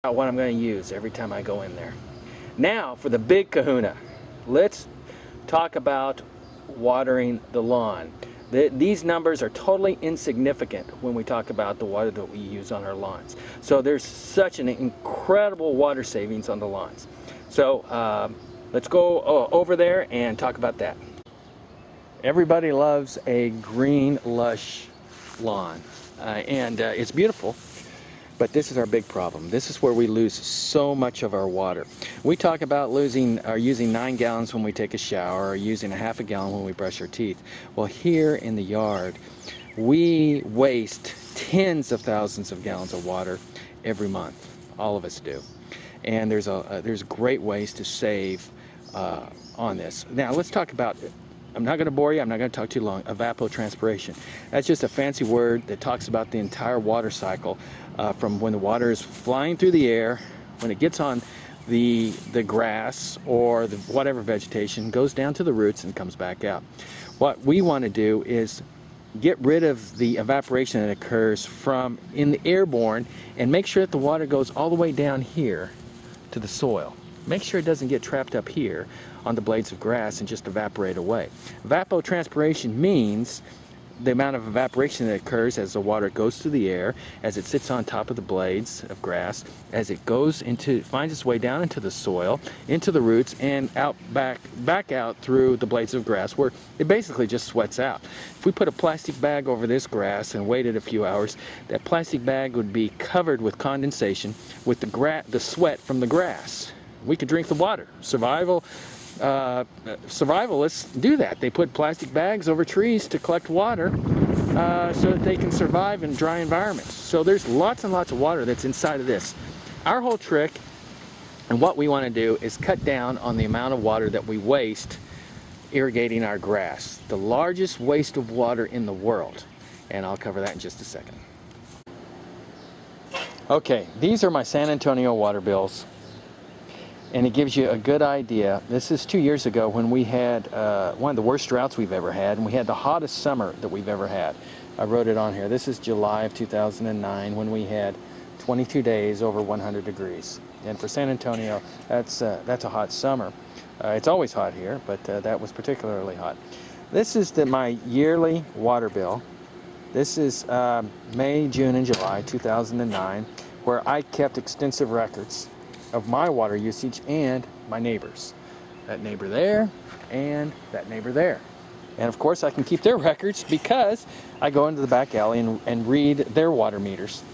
What I'm going to use every time I go in there. Now for the big kahuna. Let's talk about watering the lawn. These numbers are totally insignificant when we talk about the water that we use on our lawns. So there's such an incredible water savings on the lawns. So let's go over there and talk about that. Everybody loves a green, lush lawn, and it's beautiful. But this is our big problem. This is where we lose so much of our water. We talk about using 9 gallons when we take a shower, or using a half a gallon when we brush our teeth. Well, here in the yard, we waste tens of thousands of gallons of water every month. All of us do. And there's great ways to save on this. Now, let's talk about it. I'm not going to bore you, I'm not going to talk too long. Evapotranspiration. That's just a fancy word that talks about the entire water cycle, from when the water is flying through the air, when it gets on the grass or whatever vegetation, goes down to the roots and comes back out. What we want to do is get rid of the evaporation that occurs in the airborne, and make sure that the water goes all the way down here to the soil. Make sure it doesn't get trapped up here on the blades of grass and just evaporate away. Evapotranspiration means the amount of evaporation that occurs as the water goes through the air, as it sits on top of the blades of grass, as it finds its way down into the soil, into the roots, and back out through the blades of grass, where it basically just sweats out. If we put a plastic bag over this grass and waited a few hours, that plastic bag would be covered with condensation with the sweat from the grass. We could drink the water. Survivalists do that. They put plastic bags over trees to collect water so that they can survive in dry environments. So there's lots and lots of water that's inside of this. Our whole trick, and what we want to do, is cut down on the amount of water that we waste irrigating our grass. The largest waste of water in the world. And I'll cover that in just a second. Okay, these are my San Antonio water bills. And it gives you a good idea. This is 2 years ago when we had one of the worst droughts we've ever had, and we had the hottest summer that we've ever had. I wrote it on here. This is July of 2009 when we had 22 days over 100 degrees. And for San Antonio, that's a hot summer. It's always hot here, but that was particularly hot. This is my yearly water bill. This is May, June, and July 2009, where I kept extensive records of my water usage and my neighbors. That neighbor there and that neighbor there. And of course I can keep their records because I go into the back alley and read their water meters.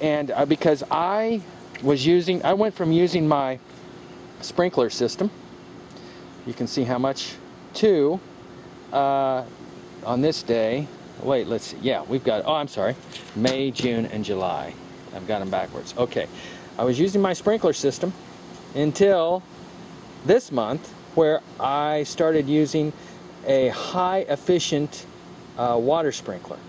And because I went from using my sprinkler system, you can see how much, to on this day, wait, let's see, yeah, we've got, oh, I'm sorry, May, June, and July. I've got them backwards. Okay. I was using my sprinkler system until this month, where I started using a high efficient water sprinkler.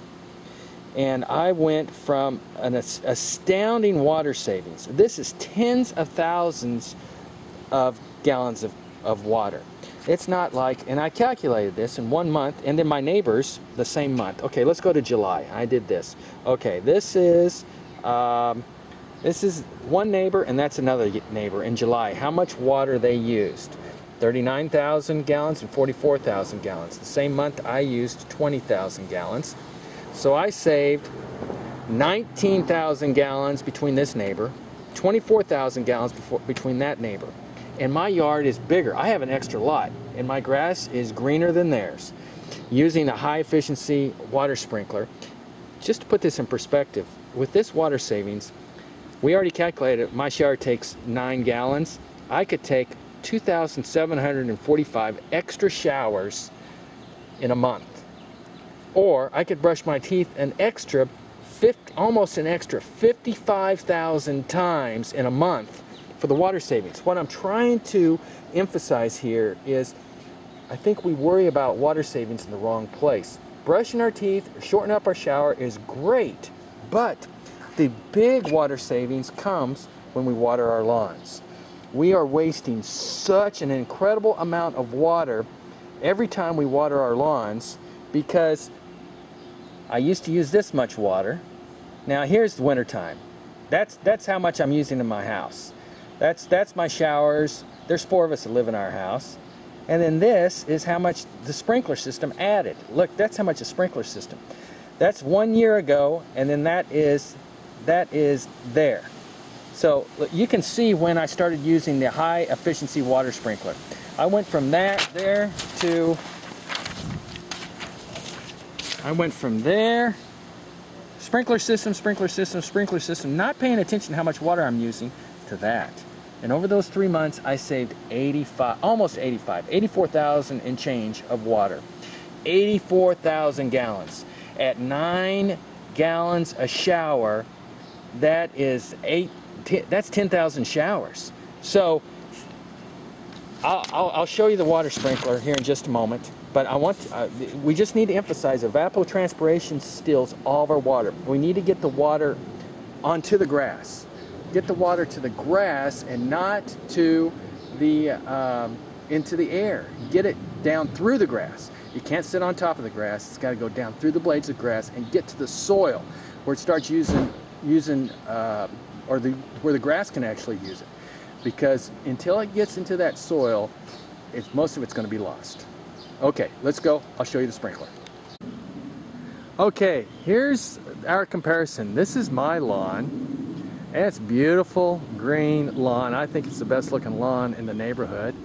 And I went from an astounding water savings. This is tens of thousands of gallons of water. It's not like, and I calculated this in 1 month, and then my neighbors the same month. Okay, let's go to July. I did this. Okay, this is one neighbor, and that's another neighbor in July. How much water they used? 39,000 gallons and 44,000 gallons. The same month I used 20,000 gallons. So I saved 19,000 gallons between this neighbor, 24,000 gallons between that neighbor. And my yard is bigger. I have an extra lot, and my grass is greener than theirs. Using a high efficiency water sprinkler, just to put this in perspective, with this water savings, we already calculated my shower takes 9 gallons. I could take 2,745 extra showers in a month. Or I could brush my teeth almost an extra 55,000 times in a month for the water savings. What I'm trying to emphasize here is I think we worry about water savings in the wrong place. Brushing our teeth, shortening up our shower is great, but the big water savings comes when we water our lawns. We are wasting such an incredible amount of water every time we water our lawns, because I used to use this much water. Now here's the winter time. that's how much I'm using in my house. That's my showers. There's 4 of us that live in our house. And then this is how much the sprinkler system added. Look, that's how much the sprinkler system. That's 1 year ago, and then that is there. So you can see when I started using the high efficiency water sprinkler. I went from that there to, sprinkler system, not paying attention to how much water I'm using, to that. And over those 3 months, I saved 84,000 and change of water. 84,000 gallons. At 9 gallons a shower, that's 10,000 showers. So I'll show you the water sprinkler here in just a moment. But we just need to emphasize evapotranspiration steals all of our water. We need to get the water onto the grass. Get the water to the grass and not to the into the air. Get it down through the grass. You can't sit on top of the grass. It's got to go down through the blades of grass and get to the soil where it starts where the grass can actually use it. Because until it gets into that soil, most of it's going to be lost. Okay, let's go. I'll show you the sprinkler. Okay, here's our comparison. This is my lawn. And it's beautiful green lawn. I think it's the best looking lawn in the neighborhood.